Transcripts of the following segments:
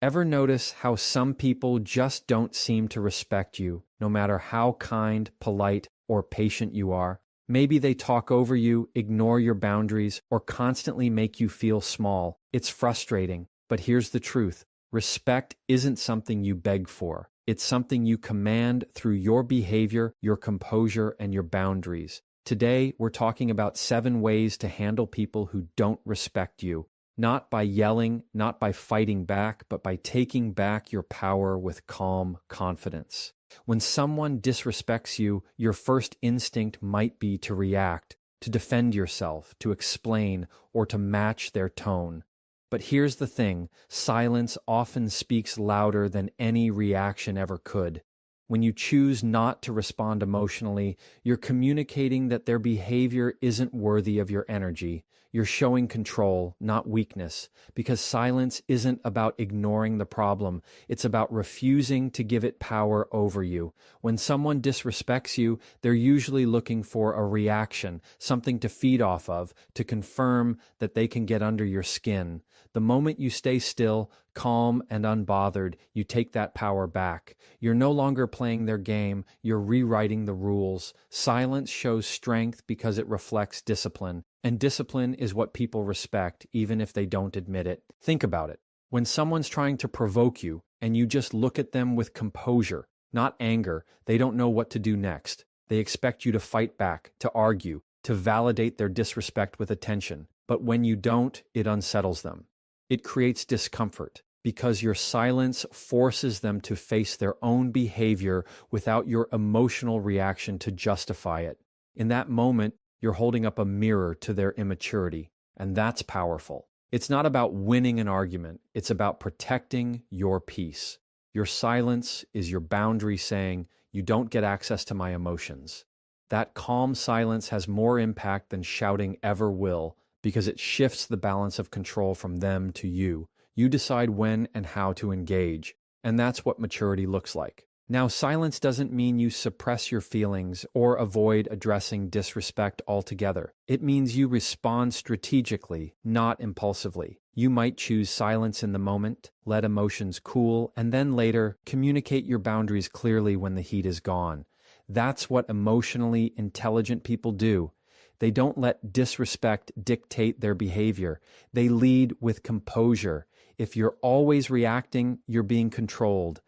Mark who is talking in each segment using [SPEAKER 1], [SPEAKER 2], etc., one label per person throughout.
[SPEAKER 1] Ever notice how some people just don't seem to respect you, no matter how kind, polite, or patient you are? Maybe they talk over you, ignore your boundaries, or constantly make you feel small. It's frustrating, but here's the truth. Respect isn't something you beg for. It's something you command through your behavior, your composure, and your boundaries. Today, we're talking about 7 ways to handle people who don't respect you. Not by yelling, not by fighting back, but by taking back your power with calm confidence. When someone disrespects you, your first instinct might be to react, to defend yourself, to explain, or to match their tone. But here's the thing, silence often speaks louder than any reaction ever could. When you choose not to respond emotionally, you're communicating that their behavior isn't worthy of your energy. You're showing control, not weakness, because silence isn't about ignoring the problem. It's about refusing to give it power over you. When someone disrespects you, they're usually looking for a reaction, something to feed off of, to confirm that they can get under your skin. The moment you stay still, calm and unbothered, you take that power back. You're no longer playing their game, you're rewriting the rules. Silence shows strength because it reflects discipline, and discipline is what people respect, even if they don't admit it. Think about it. When someone's trying to provoke you, and you just look at them with composure, not anger, they don't know what to do next. They expect you to fight back, to argue, to validate their disrespect with attention. But when you don't, it unsettles them. It creates discomfort because your silence forces them to face their own behavior without your emotional reaction to justify it. In that moment, you're holding up a mirror to their immaturity, and that's powerful. It's not about winning an argument, it's about protecting your peace. Your silence is your boundary saying, you don't get access to my emotions. That calm silence has more impact than shouting ever will, because it shifts the balance of control from them to you. You decide when and how to engage, and that's what maturity looks like. Now, silence doesn't mean you suppress your feelings or avoid addressing disrespect altogether. It means you respond strategically, not impulsively. You might choose silence in the moment, let emotions cool, and then later communicate your boundaries clearly when the heat is gone. That's what emotionally intelligent people do. They don't let disrespect dictate their behavior. They lead with composure. If you're always reacting, you're being controlled.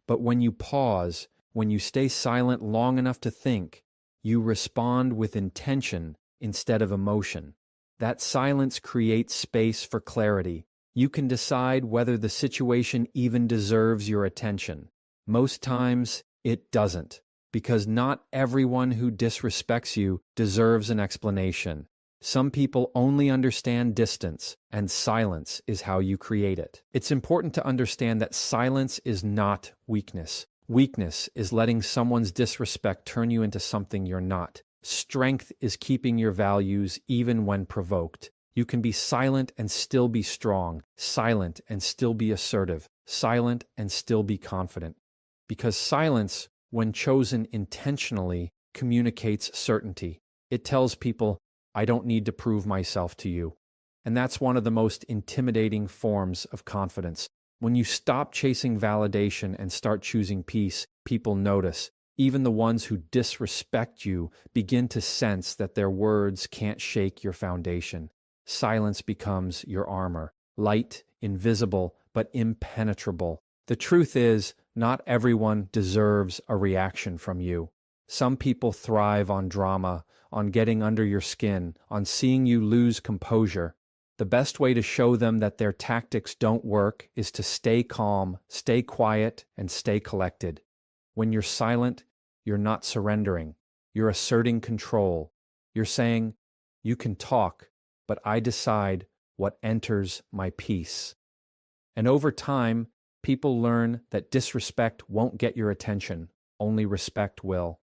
[SPEAKER 1] But when you pause, when you stay silent long enough to think, you respond with intention instead of emotion. That silence creates space for clarity. You can decide whether the situation even deserves your attention. Most times, it doesn't. Because not everyone who disrespects you deserves an explanation. Some people only understand distance, and silence is how you create it. It's important to understand that silence is not weakness. Weakness is letting someone's disrespect turn you into something you're not. Strength is keeping your values even when provoked. You can be silent and still be strong, silent and still be assertive, silent and still be confident. Because silence, when chosen intentionally, communicates certainty. It tells people, I don't need to prove myself to you. And that's one of the most intimidating forms of confidence. When you stop chasing validation and start choosing peace, people notice. Even the ones who disrespect you begin to sense that their words can't shake your foundation. Silence becomes your armor, light, invisible, but impenetrable. The truth is, not everyone deserves a reaction from you. Some people thrive on drama, on getting under your skin, on seeing you lose composure. The best way to show them that their tactics don't work is to stay calm, stay quiet, and stay collected. When you're silent, you're not surrendering. You're asserting control. You're saying, you can talk, but I decide what enters my peace. And over time, people learn that disrespect won't get your attention, only respect will.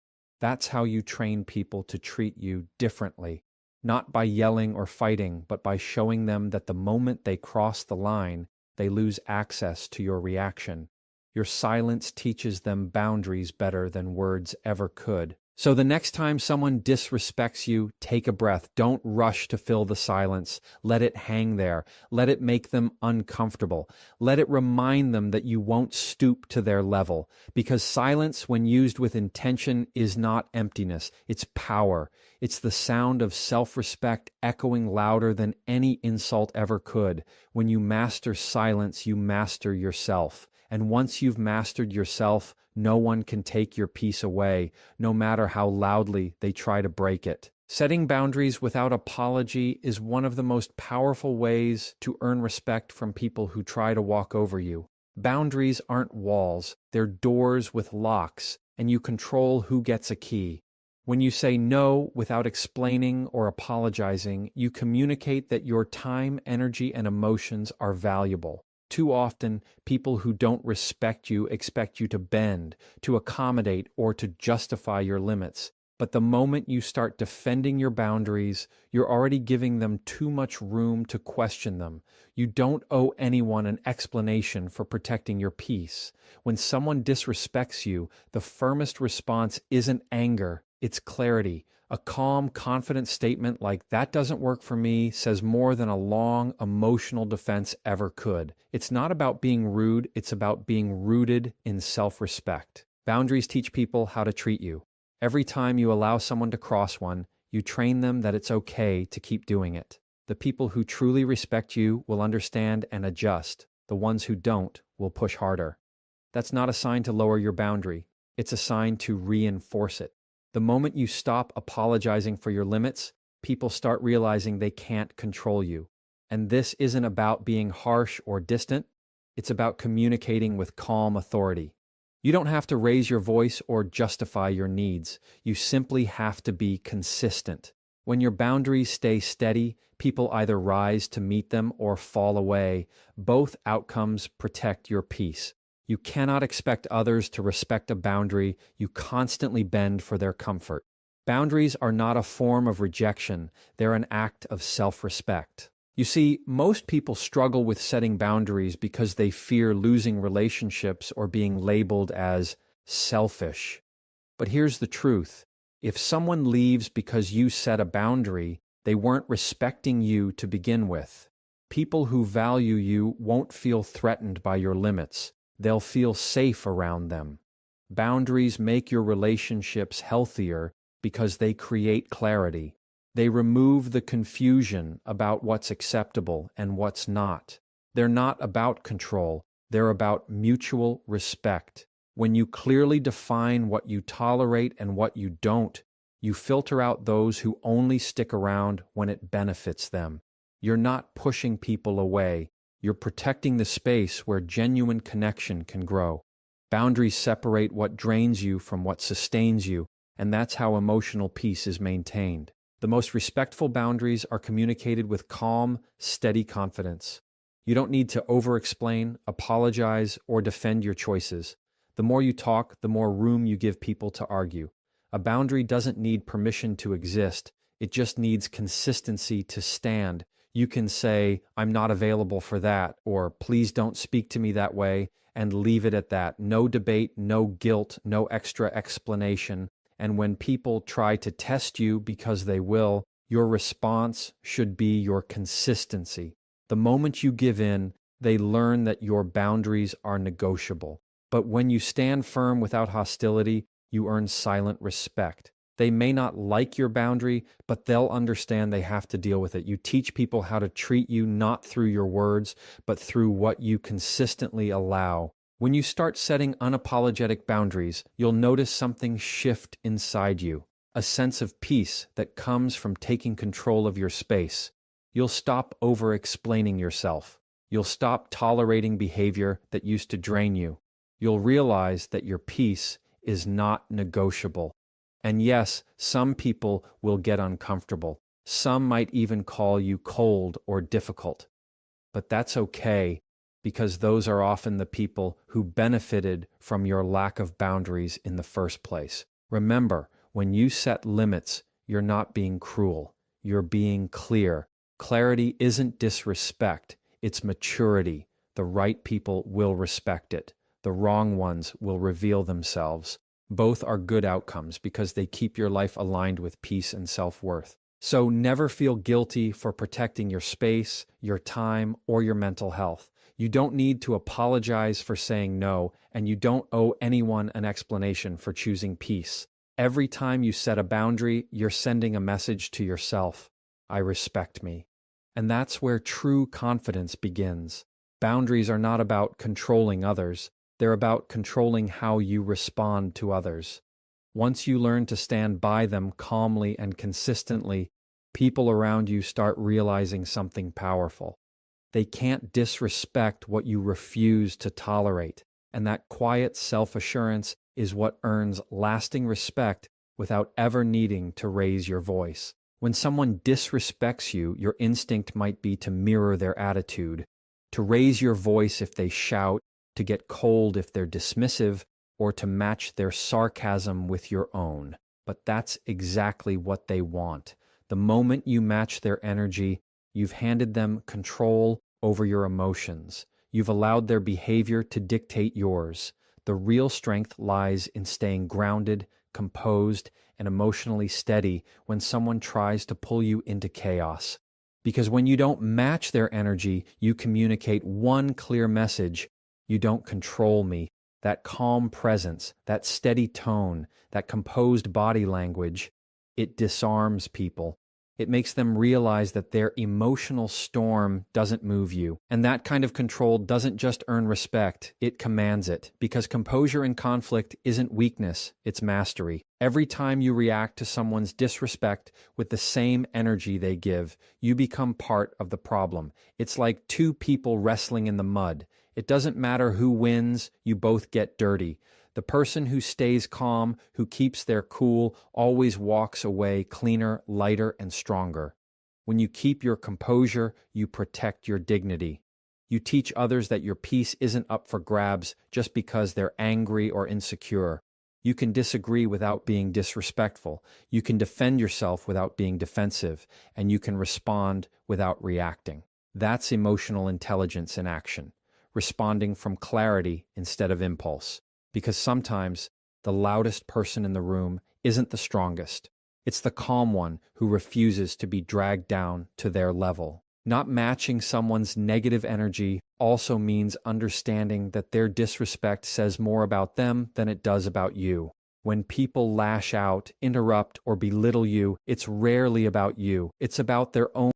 [SPEAKER 1] That's how you train people to treat you differently, not by yelling or fighting, but by showing them that the moment they cross the line, they lose access to your reaction. Your silence teaches them boundaries better than words ever could. So the next time someone disrespects you, take a breath. Don't rush to fill the silence. Let it hang there. Let it make them uncomfortable. Let it remind them that you won't stoop to their level. Because silence, when used with intention, is not emptiness. It's power. It's the sound of self-respect echoing louder than any insult ever could. When you master silence, you master yourself. And once you've mastered yourself, no one can take your peace away, no matter how loudly they try to break it. Setting boundaries without apology is one of the most powerful ways to earn respect from people who try to walk over you. Boundaries aren't walls, they're doors with locks, and you control who gets a key. When you say no without explaining or apologizing, you communicate that your time, energy, and emotions are valuable. Too often, people who don't respect you expect you to bend, to accommodate, or to justify your limits. But the moment you start defending your boundaries, you're already giving them too much room to question them. You don't owe anyone an explanation for protecting your peace. When someone disrespects you, the firmest response isn't anger, it's clarity. A calm, confident statement like, "That doesn't work for me," says more than a long, emotional defense ever could. It's not about being rude, it's about being rooted in self-respect. Boundaries teach people how to treat you. Every time you allow someone to cross one, you train them that it's okay to keep doing it. The people who truly respect you will understand and adjust. The ones who don't will push harder. That's not a sign to lower your boundary. It's a sign to reinforce it. The moment you stop apologizing for your limits, people start realizing they can't control you. And this isn't about being harsh or distant. It's about communicating with calm authority. You don't have to raise your voice or justify your needs. You simply have to be consistent. When your boundaries stay steady, people either rise to meet them or fall away. Both outcomes protect your peace. You cannot expect others to respect a boundary you constantly bend for their comfort. Boundaries are not a form of rejection, they're an act of self-respect. You see, most people struggle with setting boundaries because they fear losing relationships or being labeled as selfish. But here's the truth. If someone leaves because you set a boundary, they weren't respecting you to begin with. People who value you won't feel threatened by your limits. They'll feel safe around them. Boundaries make your relationships healthier because they create clarity. They remove the confusion about what's acceptable and what's not. They're not about control. They're about mutual respect. When you clearly define what you tolerate and what you don't, you filter out those who only stick around when it benefits them. You're not pushing people away. You're protecting the space where genuine connection can grow. Boundaries separate what drains you from what sustains you, and that's how emotional peace is maintained. The most respectful boundaries are communicated with calm, steady confidence. You don't need to over-explain, apologize, or defend your choices. The more you talk, the more room you give people to argue. A boundary doesn't need permission to exist. It just needs consistency to stand. You can say, "I'm not available for that," or "Please don't speak to me that way," and leave it at that. No debate, no guilt, no extra explanation. And when people try to test you, because they will, your response should be your consistency. The moment you give in, they learn that your boundaries are negotiable. But when you stand firm without hostility, you earn silent respect. They may not like your boundary, but they'll understand they have to deal with it. You teach people how to treat you not through your words, but through what you consistently allow. When you start setting unapologetic boundaries, you'll notice something shift inside you, a sense of peace that comes from taking control of your space. You'll stop over-explaining yourself. You'll stop tolerating behavior that used to drain you. You'll realize that your peace is not negotiable. And yes, some people will get uncomfortable. Some might even call you cold or difficult. But that's okay, because those are often the people who benefited from your lack of boundaries in the first place. Remember, when you set limits, you're not being cruel. You're being clear. Clarity isn't disrespect, it's maturity. The right people will respect it. The wrong ones will reveal themselves. Both are good outcomes because they keep your life aligned with peace and self-worth. So never feel guilty for protecting your space, your time, or your mental health. You don't need to apologize for saying no, and you don't owe anyone an explanation for choosing peace. Every time you set a boundary, you're sending a message to yourself. I respect me. And that's where true confidence begins. Boundaries are not about controlling others. They're about controlling how you respond to others. Once you learn to stand by them calmly and consistently, people around you start realizing something powerful. They can't disrespect what you refuse to tolerate, and that quiet self-assurance is what earns lasting respect without ever needing to raise your voice. When someone disrespects you, your instinct might be to mirror their attitude, to raise your voice if they shout, to get cold if they're dismissive, or to match their sarcasm with your own. But that's exactly what they want. The moment you match their energy, you've handed them control over your emotions. You've allowed their behavior to dictate yours. The real strength lies in staying grounded, composed, and emotionally steady when someone tries to pull you into chaos. Because when you don't match their energy, you communicate one clear message: you don't control me. That calm presence, that steady tone, that composed body language, it disarms people. It makes them realize that their emotional storm doesn't move you. And that kind of control doesn't just earn respect, it commands it. Because composure in conflict isn't weakness, it's mastery. Every time you react to someone's disrespect with the same energy they give, you become part of the problem. It's like two people wrestling in the mud. It doesn't matter who wins, you both get dirty. The person who stays calm, who keeps their cool, always walks away cleaner, lighter, and stronger. When you keep your composure, you protect your dignity. You teach others that your peace isn't up for grabs just because they're angry or insecure. You can disagree without being disrespectful. You can defend yourself without being defensive, and you can respond without reacting. That's emotional intelligence in action, responding from clarity instead of impulse. Because sometimes the loudest person in the room isn't the strongest. It's the calm one who refuses to be dragged down to their level. Not matching someone's negative energy also means understanding that their disrespect says more about them than it does about you. When people lash out, interrupt, or belittle you, it's rarely about you. It's about their own